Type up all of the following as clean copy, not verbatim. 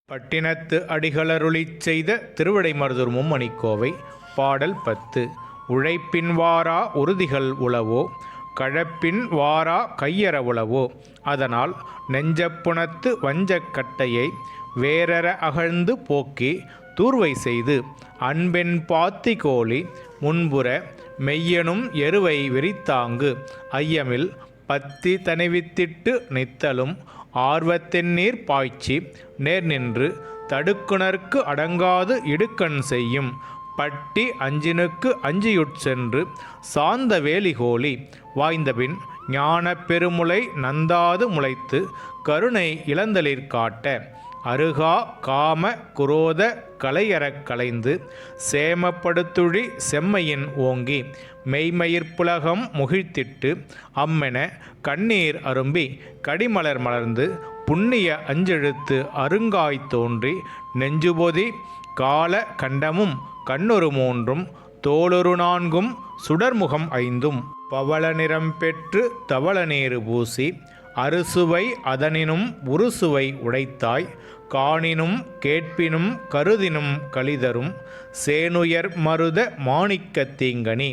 பட்டினத்து அடிகளருளிச் செய்த திருவிடைமருதூர் மும்மணிக்கோவை. பாடல் 10. உழைப்பின் வாரா உறுதிகள் உளவோ கழப்பின் வாரா கையற உளவோ அதனால் நெஞ்சப்புணத்து வஞ்சக் கட்டையை வேரற அகழ்ந்து போக்கி தூர்வை செய்து அன்பென் பாத்தி கோழி முன்புற மெய்யனும் எருவை விரித்தாங்கு ஐயமில் பத்தி தணிவித்திட்டு நித்தலும் ஆர்வத்தென்னீர் பாய்ச்சி நேர் நின்று தடுக்குணர்க்கு அடங்காது இடுக்கண் செய்யும் பட்டி அஞ்சினுக்கு அஞ்சியுட் சென்று சார்ந்த வேலிகோலி வாய்ந்தபின் ஞான பெருமுளை நந்தாது முளைத்து கருணை இளந்தளிர் காட்ட அருகா காம குரோத கலையறக் களைந்து சேமப்படுத்துழி செம்மையின் ஓங்கி மெய்மயிர்ப்புலகம் முகிழ்த்திட்டு அம்மென கண்ணீர் அரும்பி கடிமலர் மலர்ந்து புண்ணிய அஞ்செழுத்து அருங்காய் தோன்றி நெஞ்சுபொதி கால கண்டமும் கண்ணொரு மூன்றும் தோளொரு நான்கும் சுடர்முகம் ஐந்தும் பவள நிறம் பெற்று தவள நீரு பூசி அறுசுவை அதனினும் உருசுவை உடைத்தாய் காணினும் கேட்பினும் கருதினும் கலிதரும் சேனுயர் மருத மாணிக்கத் தீங்கனி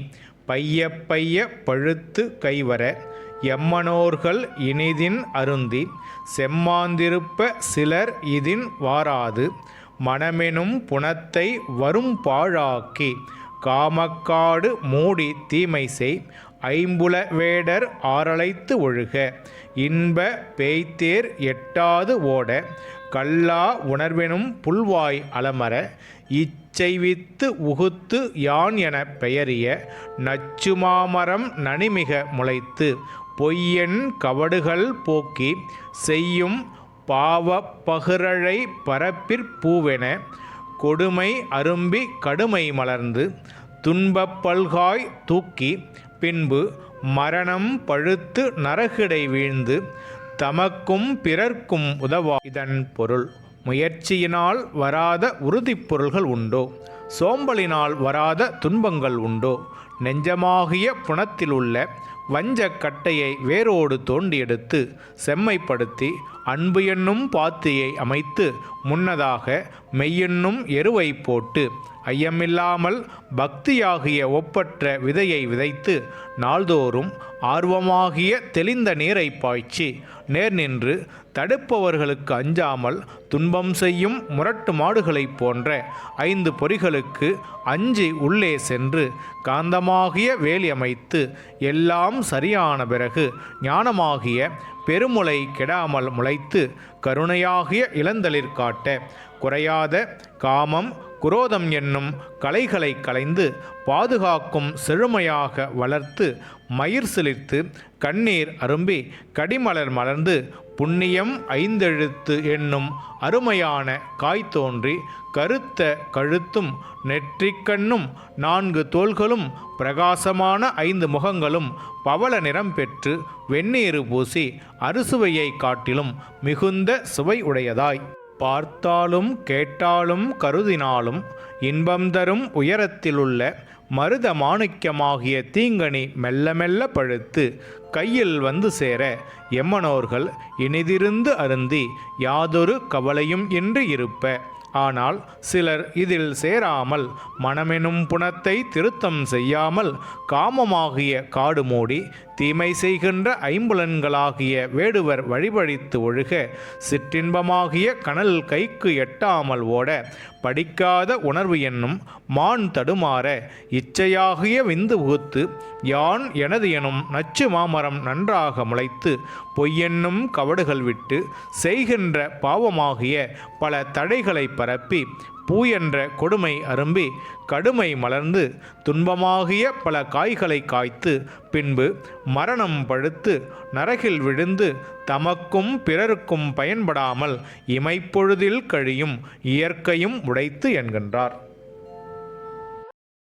பைய பைய பழுத்து கைவர எம்மனோர்கள் இனிதின் அருந்தி செம்மாந்திருப்ப சிலர் இதின் வாராது மனமெனும் புனத்தை வரும் பாழாக்கி காமக்காடு மூடி தீமை செய் ஐம்புல வேடர் ஆரலைத்து ஒழுக இன்ப பேய்த்தேர் எட்டாது ஓட கல்லா உணர்வெனும் புல்வாய் அலமர இச்செய்வித்து உகுத்து யான் என பெயரிய நச்சுமாமரம் நனிமிக முளைத்து பொய்யென் கவடுகள் போக்கி செய்யும் பாவப் பகிரழை பரப்பிற் பூவென கொடுமை அரும்பி கடுமை மலர்ந்து துன்பப் பல்காய் தூக்கி பின்பு மரணம் பழுத்து நரகிடை வீழ்ந்து தமக்கும் பிறர்க்கும் உதவா. இதன் பொருள், முயற்சியினால் வராத உறுதிப் பொருள்கள் உண்டோ? சோம்பலினால் வராத துன்பங்கள் உண்டோ? நெஞ்சமாகிய புனத்திலுள்ள வஞ்சக் கட்டையை வேரோடு தோண்டி எடுத்து செம்மைப்படுத்தி அன்பு என்னும் பாத்தியை அமைத்து முன்னதாக மெய்யென்னும் எருவை போட்டு ஐயமில்லாமல் பக்தியாகிய ஒப்பற்ற விதையை விதைத்து நாள்தோறும் ஆர்வமாகிய தெளிந்த நீரை பாய்ச்சி நேர் நின்று தடுப்பவர்களுக்கு அஞ்சாமல் துன்பம் செய்யும் முரட்டு மாடுகளைப் போன்ற 5 பொறிகளுக்கு அஞ்சி உள்ளே சென்று காந்தமாகிய வேலி அமைத்து எல்லாம் சரியான பிறகு ஞானமாகிய பெருமுளை கெடாமல் முளைத்து கருணையாகிய இளந்தளிர் காட்ட குறையாத காமம் குரோதம் என்னும் கலைகளை களைந்து பாதுகாக்கும் செழுமையாக வளர்த்து மயிர் சிலிர்த்து கண்ணீர் அரும்பி கடிமலர் மலர்ந்து புண்ணியம் 5 எழுத்து என்னும் அருமையான காய் தோன்றி கருத்த கழுத்தும் நெற்றிக்கண்ணும் 4 தோள்களும் பிரகாசமான 5 முகங்களும் பவள நிறம் பெற்று வெந்நீரு பூசி அறுசுவையை காட்டிலும் மிகுந்த சுவை உடையதாய் பார்த்தாலும் கேட்டாலும் கருதினாலும் இன்பம் தரும் உயரத்திலுள்ள மருத மாணிக்கமாகிய தீங்கனி மெல்ல மெல்ல பழுத்து கையில் வந்து சேர எம்மனோர்கள் இனிதிருந்து அருந்தி யாதொரு கவலையும் இன்றி இருப்ப. ஆனால் சிலர் இதில் சேராமல் மனமெனும் புனத்தை திருத்தம் செய்யாமல் காமமாகிய காடு மூடி தீமை செய்கின்ற ஐம்புலன்களாகிய வேடுவர் வழிபழித்து ஒழுக சிற்றின்பமாகிய கனல் கைக்கு எட்டாமல் ஓட படிக்காத உணர்வு என்னும் மான் தடுமாற இச்சையாகிய விந்து உகுத்து யான் எனது எனும் நச்சு மாமரம் நன்றாக முளைத்து பொய்யென்னும் கவடுகள் விட்டு செய்கின்ற பாவமாகிய பல தடைகளை பரப்பி பூ என்ற கொடுமை அரும்பி கடுமை மலர்ந்து துன்பமாகிய பல காய்களை காய்த்து பின்பு மரணம் பழுத்து நரகில் விழுந்து தமக்கும் பிறருக்கும் பயன்படாமல் இமைப்பொழுதில் கழியும் இயற்கையும் உடைத்து என்கின்றார்.